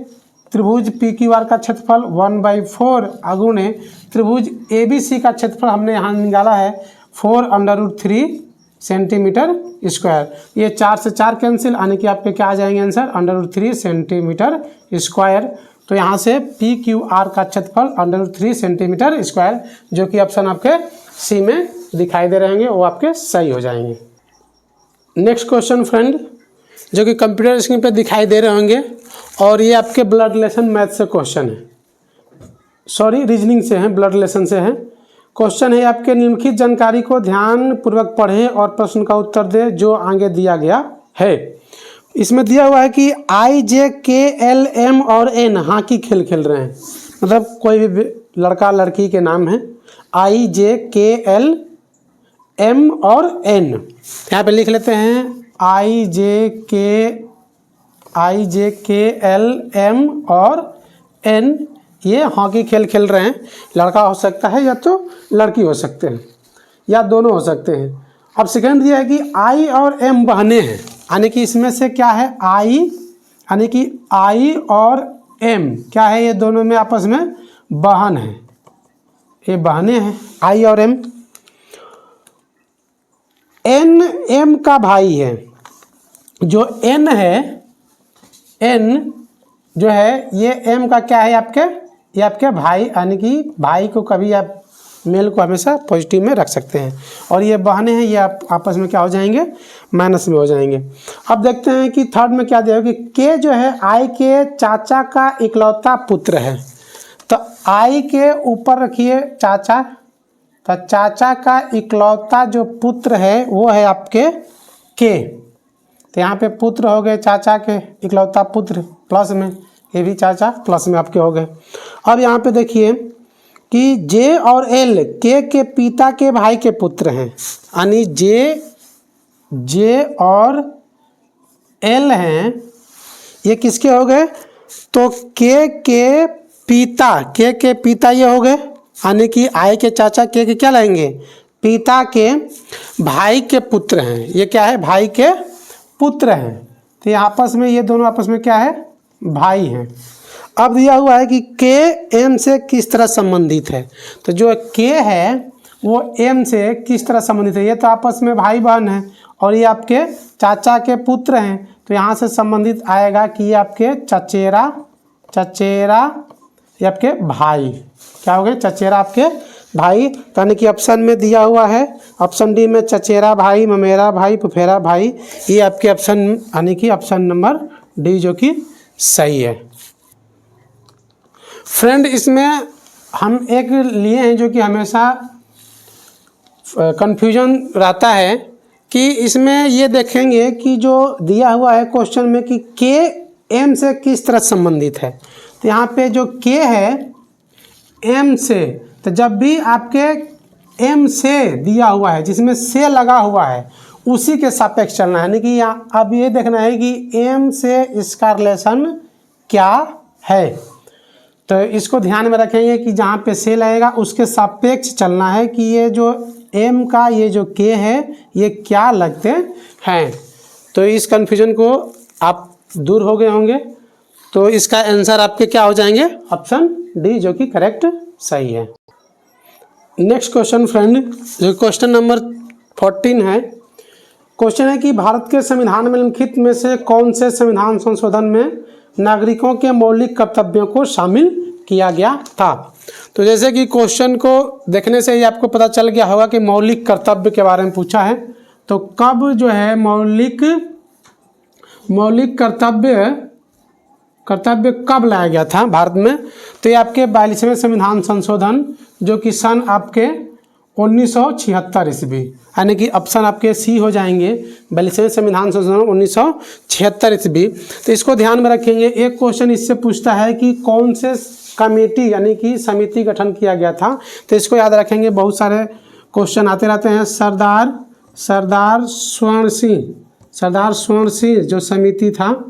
त्रिभुज PQR का क्षेत्रफल 1/4 गुने त्रिभुज ABC का क्षेत्रफल हमने यहाँ निकाला है 4√3 सेंटीमीटर स्क्वायर। ये 4 से 4 कैंसिल, यानी कि आपके क्या आ जाएंगे आंसर, √3 सेंटीमीटर स्क्वायर। तो यहाँ से PQR का क्षेत्रफल √3 सेंटीमीटर स्क्वायर, जो कि ऑप्शन आपके सी में दिखाई दे रहे होंगे, वो आपके सही हो जाएंगे। नेक्स्ट क्वेश्चन फ्रेंड जो कि कंप्यूटर स्क्रीन पे दिखाई दे रहे होंगे, और ये आपके ब्लड रिलेशन मैथ से क्वेश्चन है, सॉरी रीजनिंग से हैं, ब्लड रिलेशन से हैं। क्वेश्चन है आपके निम्नलिखित जानकारी को ध्यान पूर्वक पढ़ें और प्रश्न का उत्तर दें जो आगे दिया गया है। इसमें दिया हुआ है कि IJKLM और N हॉकी खेल खेल रहे हैं, मतलब कोई भी लड़का लड़की के नाम है IJKLM और N। यहाँ पे लिख लेते हैं IJKLM और N, ये हॉकी खेल खेल रहे हैं। लड़का हो सकता है या तो लड़की हो सकते हैं या दोनों हो सकते हैं। अब सेकंड दिया है कि I और M बहने हैं, यानी कि इसमें से क्या है I, यानी कि I और M क्या है, ये दोनों में आपस में बहन है, ये बहने हैं I और M। N M का भाई है, जो N है, N जो है ये M का क्या है आपके, ये आपके भाई, यानी कि भाई को कभी आप मेल को हमेशा पॉजिटिव में रख सकते हैं, और ये बहने हैं, ये आप आपस में क्या हो जाएंगे, माइनस में हो जाएंगे। अब देखते हैं कि थर्ड में क्या दिया है कि के जो है I के चाचा का इकलौता पुत्र है। तो I के ऊपर रखिए चाचा, तो चाचा का इकलौता जो पुत्र है वो है आपके के, तो यहाँ पे पुत्र हो गए चाचा के इकलौता पुत्र, प्लस में ये भी चाचा प्लस में आपके हो गए। अब यहाँ पे देखिए कि जे और एल के पिता के भाई के पुत्र हैं, यानी जे और एल हैं, ये किसके हो गए, तो के पिता ये हो गए, यानी कि आय के चाचा के क्या लाएंगे, पिता के भाई के पुत्र हैं। ये क्या है, भाई के पुत्र हैं। तो ये आपस में, ये दोनों आपस में क्या है, भाई हैं। अब दिया हुआ है कि के एम से किस तरह संबंधित है। तो जो के है वो एम से किस तरह संबंधित है। ये तो आपस में भाई बहन है और ये आपके चाचा के पुत्र हैं। तो यहाँ से संबंधित आएगा कि ये आपके चचेरा ये आपके भाई क्या हो गए, चचेरा आपके भाई। यानी कि ऑप्शन में दिया हुआ है, ऑप्शन डी में चचेरा भाई, ममेरा भाई, फुफेरा भाई। ये आपके ऑप्शन, यानी कि ऑप्शन नंबर डी जो कि सही है। फ्रेंड, इसमें हम एक लिए हैं जो कि हमेशा कन्फ्यूजन रहता है कि इसमें ये देखेंगे कि जो दिया हुआ है क्वेश्चन में कि के एम से किस तरह संबंधित है। तो यहाँ पे जो के है एम से, तो जब भी आपके एम से दिया हुआ है जिसमें से लगा हुआ है उसी के सापेक्ष चलना है। यानी कि यहाँ अब ये देखना है कि एम से इसका रिलेशन क्या है। तो इसको ध्यान में रखेंगे कि जहाँ पे से लगेगा उसके सापेक्ष चलना है कि ये जो एम का ये जो के है ये क्या लगते हैं। तो इस कन्फ्यूजन को आप दूर हो गए होंगे। तो इसका आंसर आपके क्या हो जाएंगे, ऑप्शन डी जो कि करेक्ट सही है। नेक्स्ट क्वेश्चन फ्रेंड, जो क्वेश्चन नंबर 14 है। क्वेश्चन है कि भारत के संविधान में निम्नलिखित में से कौन से संविधान संशोधन में नागरिकों के मौलिक कर्तव्यों को शामिल किया गया था। तो जैसे कि क्वेश्चन को देखने से ही आपको पता चल गया होगा कि मौलिक कर्तव्य के बारे में पूछा है। तो कब जो है मौलिक कर्तव्य कब लाया गया था भारत में। तो ये आपके 42वें संविधान संशोधन जो कि सन आपके 1976 ईस्वी, यानी कि ऑप्शन आपके सी हो जाएंगे। 42वें संविधान संशोधन 1976 ईस्वी। तो इसको ध्यान में रखेंगे। एक क्वेश्चन इससे पूछता है कि कौन से कमेटी यानी कि समिति गठन किया गया था। तो इसको याद रखेंगे, बहुत सारे क्वेश्चन आते रहते हैं। सरदार स्वर्ण सिंह जो समिति था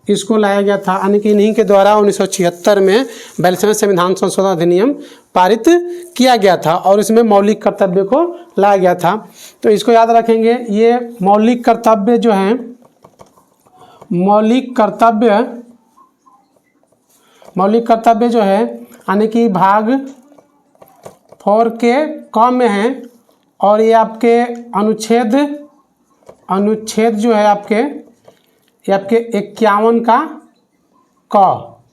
इसको लाया गया था, यानी कि इन्हीं के द्वारा 1976 में 42वें संविधान संशोधन अधिनियम पारित किया गया था और इसमें मौलिक कर्तव्य को लाया गया था। तो इसको याद रखेंगे। ये मौलिक कर्तव्य जो है, मौलिक कर्तव्य जो है यानी कि भाग 4 के क में है और ये आपके अनुच्छेद जो है आपके 51 का क,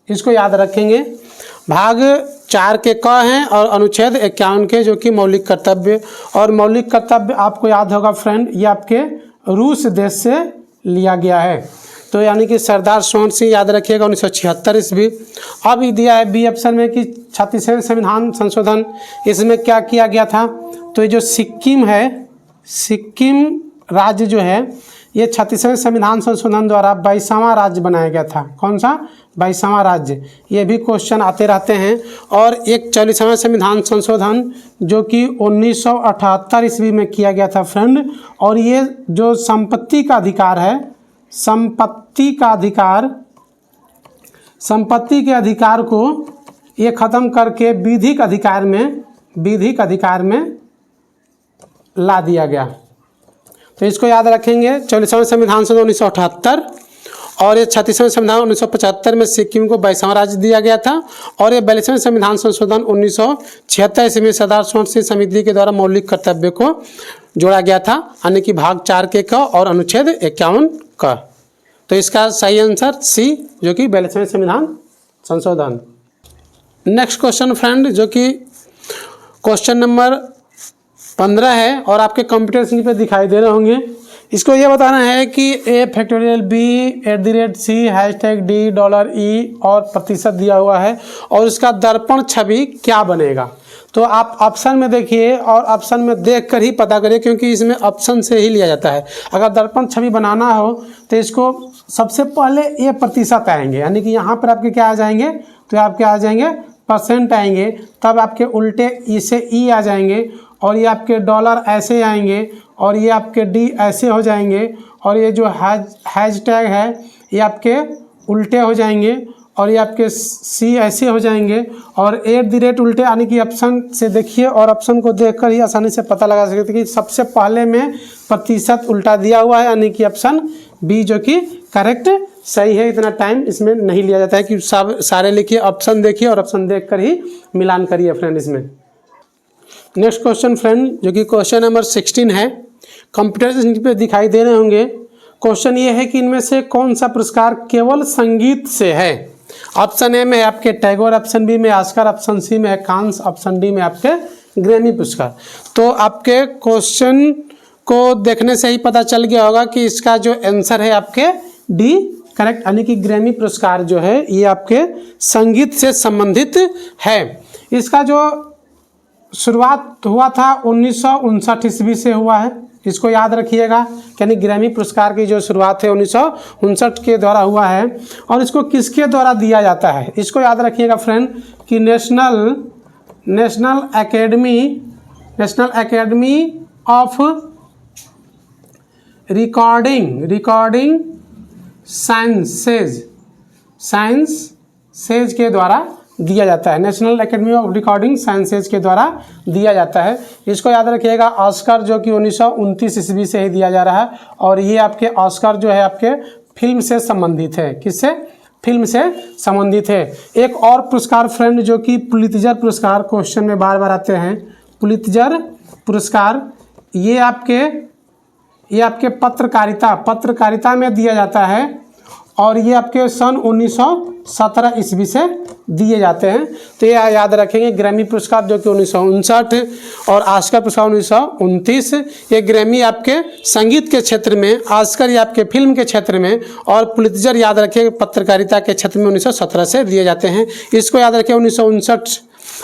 इसको याद रखेंगे। भाग 4 के क हैं और अनुच्छेद 51 के जो कि मौलिक कर्तव्य। और मौलिक कर्तव्य आपको याद होगा फ्रेंड, ये आपके रूस देश से लिया गया है। तो यानी कि सरदार स्वर्ण सिंह याद रखिएगा 1976 ईस्वी। अब ये दिया है बी ऑप्शन में कि 36वें संविधान संशोधन, इसमें क्या किया गया था। तो ये जो सिक्किम है, सिक्किम राज्य जो है ये 36वें संविधान संशोधन द्वारा 22वां राज्य बनाया गया था। कौन सा, 22वां राज्य। ये भी क्वेश्चन आते रहते हैं। और एक 40वां संविधान संशोधन जो कि 1978 ईस्वी में किया गया था फ्रेंड। और ये जो संपत्ति का अधिकार है, संपत्ति के अधिकार को ये ख़त्म करके विधिक अधिकार में ला दिया गया। तो इसको याद रखेंगे। 40वां संविधान संशोधन 1978 और ये 36वां संविधान 1975 में सिक्किम को 22वां राज्य दिया गया था। और ये 42वें संविधान संशोधन 1976 ईस्वी में सरदार स्वर्ण सिंह समिति के द्वारा मौलिक कर्तव्य को जोड़ा गया था, यानी कि भाग 4 के क और अनुच्छेद 51 क। तो इसका सही आंसर सी जो कि 42वें संविधान संशोधन। नेक्स्ट क्वेश्चन फ्रेंड जो कि क्वेश्चन नंबर 15 है और आपके कंप्यूटर स्क्रीन पे दिखाई दे रहे होंगे। इसको ये बताना है कि a�factorial b #d$e और प्रतिशत दिया हुआ है और इसका दर्पण छवि क्या बनेगा। तो आप ऑप्शन में देखिए और ऑप्शन में देख कर ही पता करिए, क्योंकि इसमें ऑप्शन से ही लिया जाता है। अगर दर्पण छवि बनाना हो तो इसको सबसे पहले ये प्रतिशत आएंगे, यानी कि यहाँ पर आपके क्या आ जाएंगे, तो आपके आ जाएंगे परसेंट आएंगे। तब आपके उल्टे इसे ई आ जाएंगे और ये आपके डॉलर ऐसे आएंगे और ये आपके डी ऐसे हो जाएंगे और ये जो हैशटैग है ये आपके उल्टे हो जाएंगे और ये आपके सी ऐसे हो जाएंगे। और @ उल्टे यानी कि ऑप्शन से देखिए और ऑप्शन को देखकर ही आसानी से पता लगा सकते हैं कि सबसे पहले में प्रतिशत उल्टा दिया हुआ है यानी कि ऑप्शन बी जो कि करेक्ट सही है। इतना टाइम इसमें नहीं लिया जाता है कि सब सारे लिखिए, ऑप्शन देखिए और ऑप्शन देखकर ही मिलान करिए फ्रेंड इसमें। नेक्स्ट क्वेश्चन फ्रेंड जो कि क्वेश्चन नंबर 16 है, कंप्यूटर पे दिखाई दे रहे होंगे। क्वेश्चन ये है कि इनमें से कौन सा पुरस्कार केवल संगीत से है। ऑप्शन ए में है आपके टैगोर, ऑप्शन बी में ऑस्कर, ऑप्शन सी में है कांस, ऑप्शन डी में आपके ग्रैमी पुरस्कार। तो आपके क्वेश्चन को देखने से ही पता चल गया होगा कि इसका जो आंसर है आपके डी करेक्ट, यानी कि ग्रैमी पुरस्कार जो है ये आपके संगीत से संबंधित है। इसका जो शुरुआत हुआ था 1959 ईस्वी से हुआ है, इसको याद रखिएगा। यानी ग्रैमी पुरस्कार की जो शुरुआत है 1959 के द्वारा हुआ है। और इसको किसके द्वारा दिया जाता है, इसको याद रखिएगा फ्रेंड कि national academy of recording sciences के द्वारा दिया जाता है। National academy of recording sciences के द्वारा दिया जाता है। इसको याद रखिएगा। ऑस्कर जो कि 1929 ईस्वी से ही दिया जा रहा है। और ये आपके ऑस्कर जो है आपके फिल्म से संबंधित है। किससे? फिल्म से संबंधित है। एक और पुरस्कार फ्रेंड जो कि पुलित्जर पुरस्कार क्वेश्चन में बार बार आते हैं। पुलित्जर पुरस्कार ये आपके पत्रकारिता में दिया जाता है। और ये आपके सन 1917 ईस्वी से दिए जाते हैं। तो ये याद रखेंगे। ग्रैमी पुरस्कार जो कि 1959 और ऑस्कर पुरस्कार 1929। ये ग्रैमी आपके संगीत के क्षेत्र में, ऑस्कर ये आपके फिल्म के क्षेत्र में, और पुलित्जर याद रखें पत्रकारिता के क्षेत्र में 1917 से दिए जाते हैं। इसको याद रखें 1959।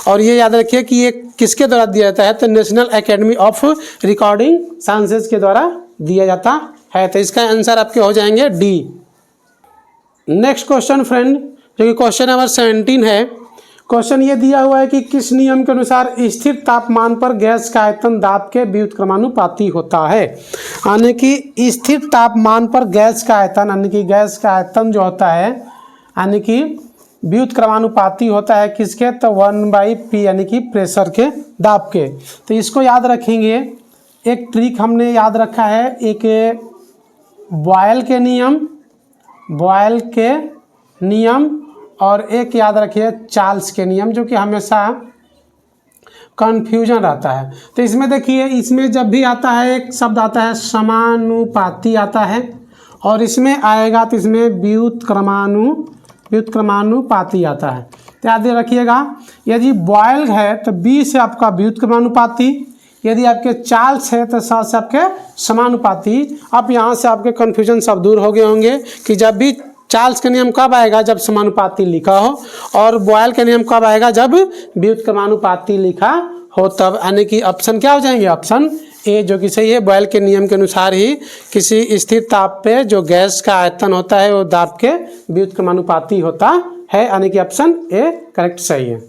और ये याद रखिए कि ये किसके द्वारा दिया जाता है, तो national academy of recording sciences के द्वारा दिया जाता है। तो इसका आंसर आपके हो जाएंगे डी। नेक्स्ट क्वेश्चन फ्रेंड जो कि क्वेश्चन नंबर 17 है। क्वेश्चन ये दिया हुआ है कि किस नियम के अनुसार स्थिर तापमान पर गैस का आयतन दाब के व्युत्क्रमानुपाती होता है। यानी कि स्थिर तापमान पर गैस का आयतन यानी कि गैस का आयतन जो होता है यानी कि व्युत्क्रमानुपाती होता है किसके, तो 1/p यानी कि प्रेशर के, दाब के। तो इसको याद रखेंगे। एक ट्रिक हमने याद रखा है, एक बॉयल के नियम और एक याद रखिए चार्ल्स के नियम, जो कि हमेशा कन्फ्यूजन रहता है। तो इसमें देखिए, इसमें जब भी आता है एक शब्द आता है समानुपाती आता है, और इसमें आएगा तो इसमें व्युत्क्रमानुपाती आता है। तो याद रखिएगा, यदि बॉयल है तो बी से आपका व्युत्क्रमानुपाती, यदि आपके चार्ल्स है तो साथ से आपके समानुपाती। अब यहाँ से आपके कन्फ्यूजन सब दूर हो गए होंगे कि जब भी चार्ल्स का नियम कब आएगा, जब समानुपाती लिखा हो, और बॉयल का नियम कब आएगा, जब व्युत्क्रमानुपाती लिखा हो तब। यानी कि ऑप्शन क्या हो जाएंगे, ऑप्शन ए जो कि सही है। बॉयल के नियम के अनुसार ही किसी स्थिर ताप पे जो गैस का आयतन होता है वो दाब के व्युत्क्रमानुपाती होता है, यानी कि ऑप्शन ए करेक्ट सही है।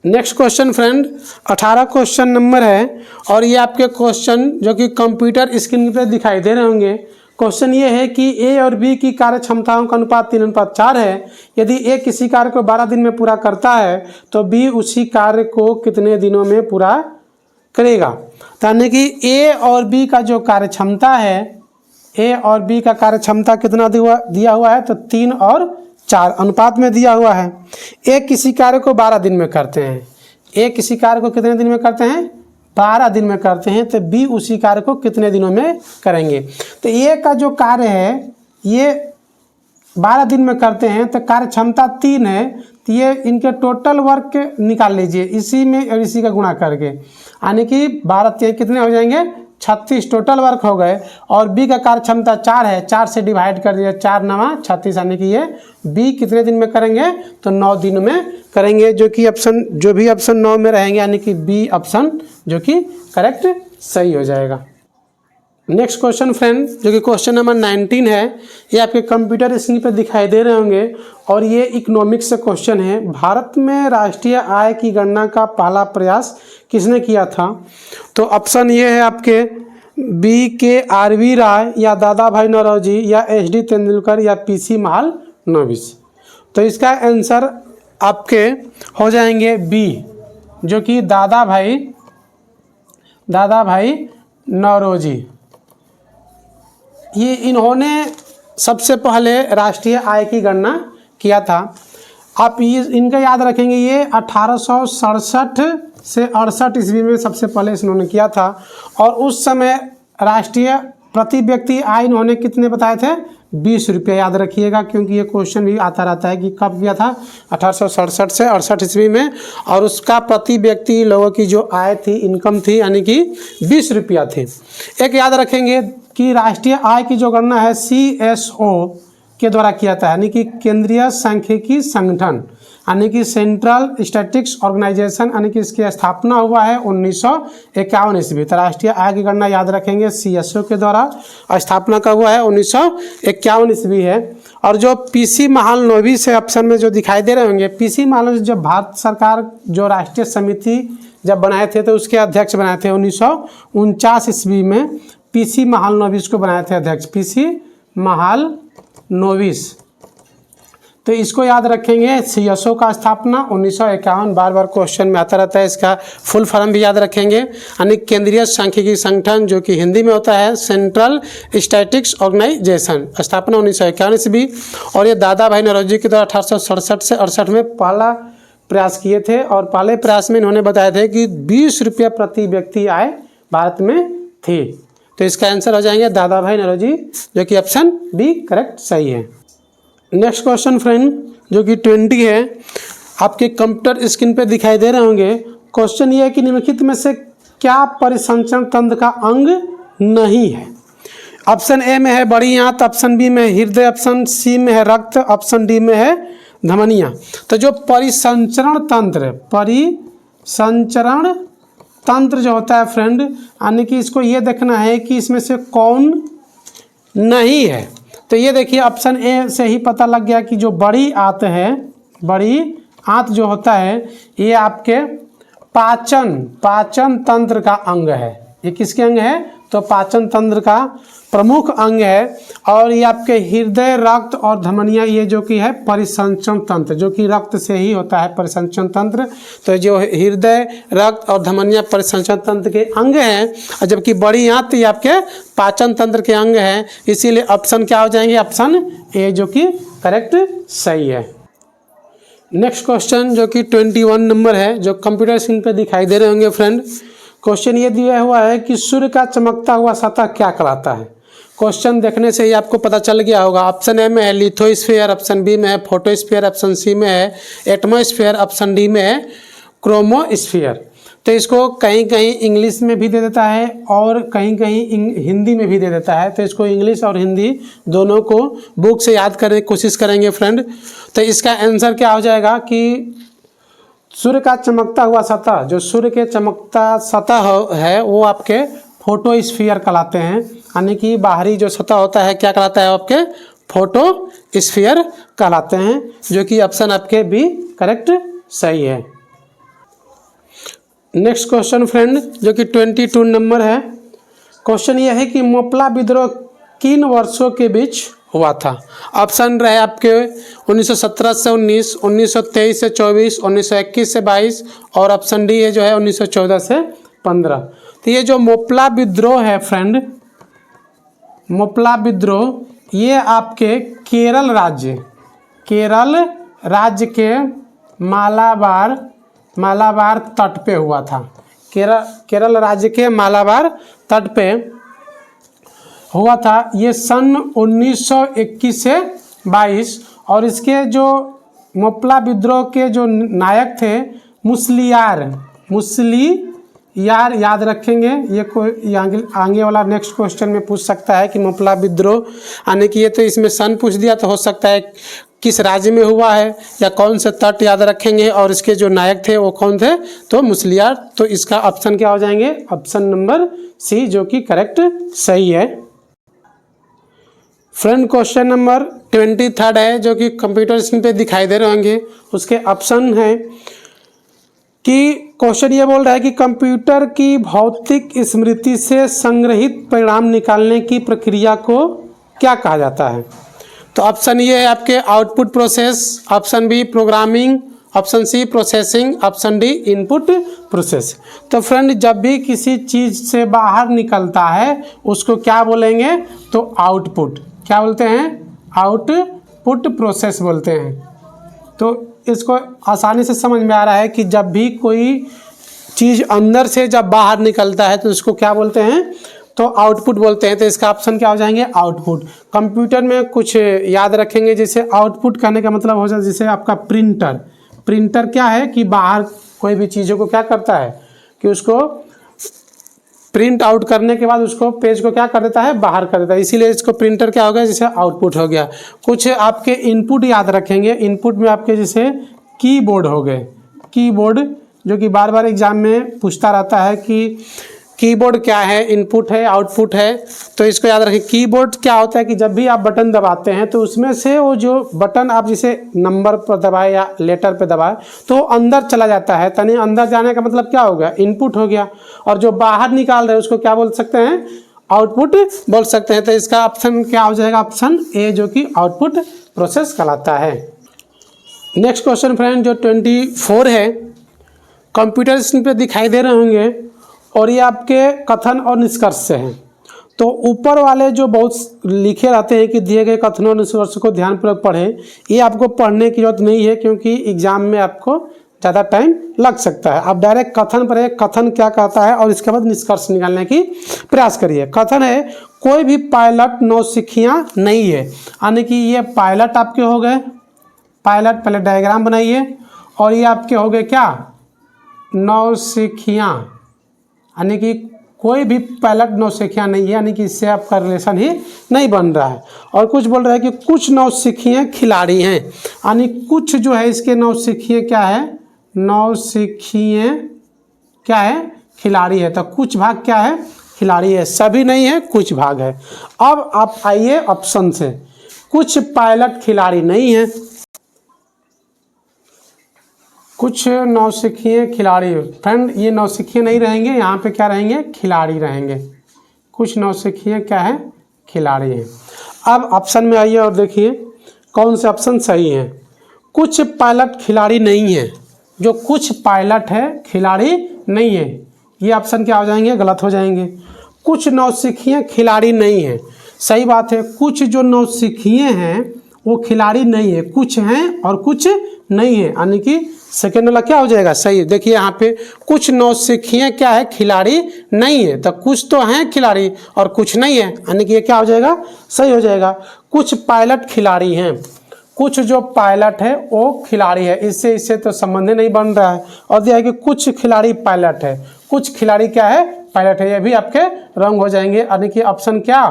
Next question friend 18 question number है, और ये आपके क्वेश्चन जो कि कंप्यूटर स्क्रीन पे दिखाई दे रहे होंगे। क्वेश्चन ये है कि ए और बी की कार्य क्षमताओं का अनुपात 3:4 है। यदि ए किसी कार्य को 12 दिन में पूरा करता है तो बी उसी कार्य को कितने दिनों में पूरा करेगा। यानी कि ए और बी का जो कार्य क्षमता है, ए और बी का कार्य क्षमता कितना दिया हुआ है, तो 3 और 4 अनुपात में दिया हुआ है। ए किसी कार्य को 12 दिन में करते हैं। ए किसी कार्य को कितने दिन में करते हैं, 12 दिन में करते हैं। तो बी उसी कार्य को कितने दिनों में करेंगे। तो ए का जो कार्य है ये 12 दिन में करते हैं, तो कार्य क्षमता 3 है। तो ये इनके टोटल वर्क निकाल लीजिए इसी में और इसी का गुणा करके, यानी कि 12 कितने हो जाएंगे, 36 टोटल वर्क हो गए। और बी का कार्य क्षमता 4 है, 4 से डिवाइड कर दिया, 4 9 36, यानी कि ये बी कितने दिन में करेंगे, तो 9 दिन में करेंगे। जो कि ऑप्शन जो भी ऑप्शन 9 में रहेंगे, यानी कि बी ऑप्शन जो कि करेक्ट सही हो जाएगा। नेक्स्ट क्वेश्चन फ्रेंड जो कि क्वेश्चन नंबर 19 है, ये आपके कंप्यूटर स्क्रीन पर दिखाई दे रहे होंगे, और ये इकोनॉमिक्स से क्वेश्चन है। भारत में राष्ट्रीय आय की गणना का पहला प्रयास किसने किया था। तो ऑप्शन ये है आपके BKRV राय, या दादा भाई नौरोजी, या HD तेंदुलकर, या PC महालनोबिस। तो इसका आंसर आपके हो जाएंगे बी, जो कि दादा भाई नौरोजी। ये इन्होंने सबसे पहले राष्ट्रीय आय की गणना किया था। आप ये इनका याद रखेंगे, ये 1867 से 68 ईस्वी में सबसे पहले इन्होंने किया था। और उस समय राष्ट्रीय प्रति व्यक्ति आय इन्होंने कितने बताए थे? 20 रुपये। याद रखिएगा, क्योंकि ये क्वेश्चन भी आता रहता है कि कब किया था, 1867 से 68 ईस्वी में। और उसका प्रति व्यक्ति लोगों की जो आय थी, इनकम थी, यानी कि 20 रुपया थी। एक याद रखेंगे कि राष्ट्रीय आय की जो गणना है CSO के द्वारा किया था, यानी कि केंद्रीय सांख्यिकी संगठन, यानी कि सेंट्रल स्टैटिस्टिक्स ऑर्गेनाइजेशन, यानी कि इसकी स्थापना हुआ है 1951 ईस्वी। तो राष्ट्रीय आय की गणना याद रखेंगे CSO के द्वारा स्थापना का हुआ है 1951 ईस्वी है। और जो PC महालनोबिस से ऑप्शन में जो दिखाई दे रहे होंगे, PC महालनोबिस जब भारत सरकार जो राष्ट्रीय समिति जब बनाए थे तो उसके अध्यक्ष बनाए थे 1949 ईस्वी में। PC महालनोबिस को बनाए थे अध्यक्ष, PC महालनोबिस। तो इसको याद रखेंगे, CSO का स्थापना 1951, बार बार क्वेश्चन में आता रहता है। इसका फुल फॉर्म भी याद रखेंगे, यानी केंद्रीय सांख्यिकी संगठन, जो कि हिंदी में होता है सेंट्रल स्टैटिस्टिक्स ऑर्गेनाइजेशन, स्थापना 1951 ईस्वी। और ये दादा भाई नौरोजी के द्वारा 1867 से 68 में पहला प्रयास किए थे। और पहले प्रयास में इन्होंने बताया थे कि 20 रुपये प्रति व्यक्ति आय भारत में थी। तो इसका आंसर हो जाएंगे दादा भाई नौरोजी, जो कि ऑप्शन बी करेक्ट सही है। नेक्स्ट क्वेश्चन फ्रेंड, जो कि 20 है, आपके कंप्यूटर स्क्रीन पे दिखाई दे रहे होंगे। क्वेश्चन ये है कि निम्नलिखित में से क्या परिसंचरण तंत्र का अंग नहीं है? ऑप्शन ए में है बड़ी आंत, ऑप्शन बी में हृदय, ऑप्शन सी में है रक्त, ऑप्शन डी में है धमनियाँ। तो जो परिसंचरण तंत्र जो होता है फ्रेंड, यानी कि इसको ये देखना है कि इसमें से कौन नहीं है। तो ये देखिए, ऑप्शन ए से ही पता लग गया कि जो बड़ी आंत है, बड़ी आंत जो होता है, ये आपके पाचन तंत्र का अंग है। ये किसके अंग है? तो पाचन तंत्र का प्रमुख अंग है। और ये आपके हृदय, रक्त और धमनियाँ, ये जो कि है परिसंचरण तंत्र, जो कि रक्त से ही होता है परिसंचरण तंत्र। तो जो हृदय, रक्त और धमनियाँ परिसंचरण तंत्र के अंग हैं, और जबकि बड़ी आंत ये आपके पाचन तंत्र के अंग हैं। इसीलिए ऑप्शन क्या हो जाएंगे? ऑप्शन ए, जो कि करेक्ट सही है। नेक्स्ट क्वेश्चन, जो कि 21 नंबर है, जो कंप्यूटर स्क्रीन पर दिखाई दे रहे होंगे फ्रेंड। क्वेश्चन ये दिया हुआ है कि सूर्य का चमकता हुआ सतह क्या कहलाता है? क्वेश्चन देखने से ही आपको पता चल गया होगा। ऑप्शन ए में है लिथोस्फीयर, ऑप्शन बी में है फोटोस्फीयर, ऑप्शन सी में है एटमोस्फीयर, ऑप्शन डी में है क्रोमोस्फीयर। तो इसको कहीं कहीं इंग्लिश में भी दे देता है और कहीं कहीं हिंदी में भी दे देता है। तो इसको इंग्लिश और हिंदी दोनों को बुक से याद करने की कोशिश करेंगे फ्रेंड। तो इसका आंसर क्या हो जाएगा कि सूर्य का चमकता हुआ सतह, जो सूर्य के चमकता सतह है, वो आपके फोटोस्फीयर कहलाते हैं। यानी कि बाहरी जो सतह होता है क्या कहलाता है? आपके फोटोस्फीयर कहलाते हैं, जो कि ऑप्शन आपके बी करेक्ट सही है। नेक्स्ट क्वेश्चन फ्रेंड, जो कि 22 नंबर है। क्वेश्चन यह है कि मोपला विद्रोह किन वर्षों के बीच हुआ था? ऑप्शन रहे आपके 1917 से 19, 1923 से 24, 1921 से 22 और ऑप्शन डी है जो है 1914 से 15। तो ये जो मोपला विद्रोह है फ्रेंड, मोपला विद्रोह ये आपके केरल राज्य के मालाबार तट पे हुआ था। केरल राज्य के मालाबार तट पे हुआ था। ये सन 1921 से 22। और इसके जो मोपला विद्रोह के जो नायक थे मुस्लियार याद रखेंगे। ये कोई आगे वाला नेक्स्ट क्वेश्चन में पूछ सकता है कि मोपला विद्रोह आने की, ये तो इसमें सन पूछ दिया तो हो सकता है किस राज्य में हुआ है या कौन से तट याद रखेंगे। और इसके जो नायक थे वो कौन थे? तो मुस्लियार। तो इसका ऑप्शन क्या हो जाएंगे? ऑप्शन नंबर सी, जो कि करेक्ट सही है। फ्रेंड क्वेश्चन नंबर 23 है, जो कि कंप्यूटर स्क्रीन पे दिखाई दे रहे होंगे। उसके ऑप्शन है कि क्वेश्चन ये बोल रहा है कि कंप्यूटर की भौतिक स्मृति से संग्रहित परिणाम निकालने की प्रक्रिया को क्या कहा जाता है? तो ऑप्शन ये है आपके output process, option B programming, option C processing, option D input process. तो फ्रेंड जब भी किसी चीज़ से बाहर निकलता है उसको क्या बोलेंगे, तो आउटपुट। क्या बोलते हैं, आउटपुट प्रोसेस बोलते हैं। तो इसको आसानी से समझ में आ रहा है कि जब भी कोई चीज़ अंदर से जब बाहर निकलता है तो उसको क्या बोलते हैं, तो आउटपुट बोलते हैं। तो इसका ऑप्शन क्या हो जाएंगे, आउटपुट। कंप्यूटर में कुछ याद रखेंगे, जैसे आउटपुट कहने का मतलब हो जाए जैसे आपका प्रिंटर। प्रिंटर क्या है कि बाहर कोई भी चीज़ों को क्या करता है कि उसको प्रिंट आउट करने के बाद उसको पेज को क्या कर देता है, बाहर कर देता है, इसीलिए इसको प्रिंटर क्या हो गया, जैसे आउटपुट हो गया। कुछ आपके इनपुट याद रखेंगे, इनपुट में आपके जैसे कीबोर्ड हो गए, कीबोर्ड जो कि बार बार एग्जाम में पूछता रहता है कि कीबोर्ड क्या है, इनपुट है, आउटपुट है। तो इसको याद रखें। कीबोर्ड क्या होता है कि जब भी आप बटन दबाते हैं तो उसमें से वो जो बटन आप जैसे नंबर पर दबाए या लेटर पर दबाए तो अंदर चला जाता है। तनी अंदर जाने का मतलब क्या हो गया, इनपुट हो गया। और जो बाहर निकाल रहे हैं उसको क्या बोल सकते हैं, आउटपुट बोल सकते हैं। तो इसका ऑप्शन क्या हो जाएगा, ऑप्शन ए, जो कि आउटपुट प्रोसेस कहलाता है। नेक्स्ट क्वेश्चन फ्रेंड जो 24 है, कंप्यूटर स्क्रीन पे दिखाई दे रहे होंगे और ये आपके कथन और निष्कर्ष से हैं। तो ऊपर वाले जो बहुत लिखे रहते हैं कि दिए गए कथनों और निष्कर्ष को ध्यानपूर्वक पढ़ें, ये आपको पढ़ने की जरूरत नहीं है क्योंकि एग्जाम में आपको ज़्यादा टाइम लग सकता है। आप डायरेक्ट कथन पर कथन क्या कहता है और इसके बाद निष्कर्ष निकालने की प्रयास करिए। कथन है, कोई भी पायलट नौसिखियाँ नहीं है, यानी कि ये पायलट आपके हो गए, पायलट पहले डायग्राम बनाइए, और ये आपके हो गए क्या, नौसिखियाँ, यानी कि कोई भी पायलट नौसिखियाँ नहीं है, यानी कि इससे आपका रिलेशन ही नहीं बन रहा है। और कुछ बोल रहा है कि कुछ नौसिखिए खिलाड़ी हैं, यानी कुछ जो है इसके नौसिखिए क्या है, नौसिखिए क्या है, खिलाड़ी है। तो कुछ भाग क्या है, खिलाड़ी है, सभी नहीं है, कुछ भाग है। अब आप आइए ऑप्शन से, कुछ पायलट खिलाड़ी नहीं है, कुछ नौसिखिए खिलाड़ी। फ्रेंड ये नौसिखिए नहीं रहेंगे, यहाँ पे क्या रहेंगे, खिलाड़ी रहेंगे। कुछ नौसिखिए क्या है, खिलाड़ी हैं। अब ऑप्शन में आइए और देखिए कौन से ऑप्शन सही हैं। कुछ पायलट खिलाड़ी नहीं है, जो कुछ पायलट है खिलाड़ी नहीं है, ये ऑप्शन क्या हो जाएंगे, गलत हो जाएंगे। कुछ नौसिखिए खिलाड़ी नहीं है, सही बात है। कुछ जो नौसिखिए हैं वो खिलाड़ी नहीं है, कुछ हैं और कुछ नहीं है, यानी कि सेकेंड वाला क्या हो जाएगा, सही। देखिए यहाँ पे कुछ नौसिखिए क्या है, खिलाड़ी नहीं है। तो कुछ तो हैं खिलाड़ी और कुछ नहीं है, यानी कि ये क्या हो जाएगा, सही हो जाएगा। कुछ पायलट खिलाड़ी हैं, कुछ जो पायलट है वो खिलाड़ी है, इससे तो संबंध नहीं बन रहा है। और दिया है कि कुछ खिलाड़ी पायलट है, कुछ खिलाड़ी क्या है, पायलट है, ये भी आपके रंग हो जाएंगे, यानी कि ऑप्शन क्या,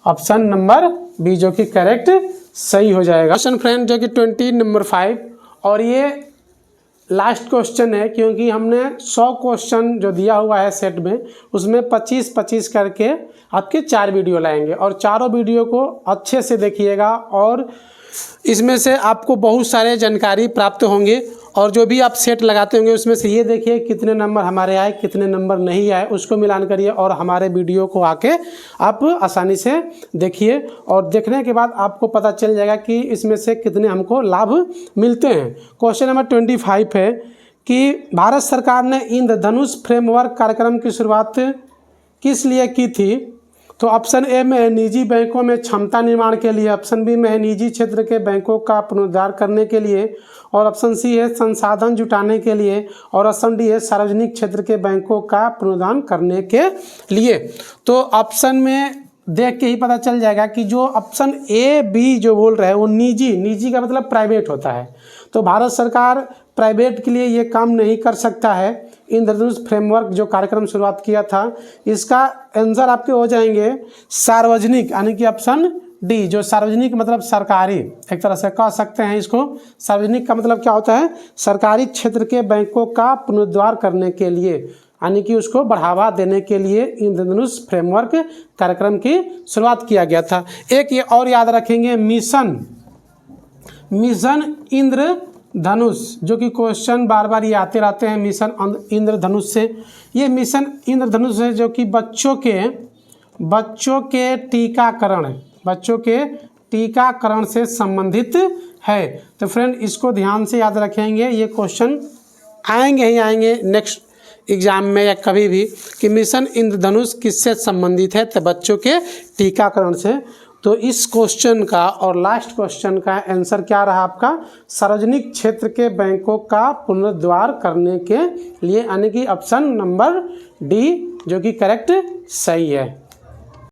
ऑप्शन नंबर बी जो कि करेक्ट सही हो जाएगा। क्वेश्चन फ्रेंड जो कि 20 नंबर 5, और ये लास्ट क्वेश्चन है क्योंकि हमने 100 क्वेश्चन जो दिया हुआ है सेट में, उसमें 25-25 करके आपके 4 वीडियो लाएंगे, और चारों वीडियो को अच्छे से देखिएगा और इसमें से आपको बहुत सारे जानकारी प्राप्त होंगे। और जो भी आप सेट लगाते होंगे उसमें से ये देखिए कितने नंबर हमारे आए, कितने नंबर नहीं आए, उसको मिलान करिए और हमारे वीडियो को आके आप आसानी से देखिए। और देखने के बाद आपको पता चल जाएगा कि इसमें से कितने हमको लाभ मिलते हैं। क्वेश्चन नंबर 25 है कि भारत सरकार ने इंद्रधनुष फ्रेमवर्क कार्यक्रम की शुरुआत किस लिए की थी। तो ऑप्शन ए में है निजी बैंकों में क्षमता निर्माण के लिए, ऑप्शन बी में है निजी क्षेत्र के बैंकों का पुनरुद्धार करने के लिए, और ऑप्शन सी है संसाधन जुटाने के लिए, और ऑप्शन डी है सार्वजनिक क्षेत्र के बैंकों का पुनरुद्धार करने के लिए। तो ऑप्शन में देख के ही पता चल जाएगा कि जो ऑप्शन ए बी जो बोल रहे हैं वो निजी का मतलब प्राइवेट होता है। तो भारत सरकार प्राइवेट के लिए ये काम नहीं कर सकता है। इंद्रधनुष फ्रेमवर्क जो कार्यक्रम शुरुआत किया था, इसका आंसर आपके हो जाएंगे सार्वजनिक, यानी कि ऑप्शन डी, जो सार्वजनिक मतलब सरकारी, एक तरह से कह सकते हैं इसको। सार्वजनिक का मतलब क्या होता है, सरकारी क्षेत्र के बैंकों का पुनरुद्धार करने के लिए, यानी कि उसको बढ़ावा देने के लिए इंद्रधनुष फ्रेमवर्क कार्यक्रम की शुरुआत किया गया था। एक ये और याद रखेंगे, मिशन इंद्रधनुष, जो कि क्वेश्चन बार बार ये आते रहते हैं मिशन इंद्रधनुष से। ये मिशन इंद्रधनुष है जो कि बच्चों के टीकाकरण, बच्चों के टीकाकरण से संबंधित है। तो फ्रेंड इसको ध्यान से याद रखेंगे, ये क्वेश्चन आएंगे ही आएंगे नेक्स्ट एग्जाम में या कभी भी कि मिशन इंद्रधनुष किससे संबंधित है, तो बच्चों के टीकाकरण से। तो इस क्वेश्चन का और लास्ट क्वेश्चन का आंसर क्या रहा आपका, सार्वजनिक क्षेत्र के बैंकों का पुनरुद्धार करने के लिए, यानी कि ऑप्शन नंबर डी जो कि करेक्ट सही है।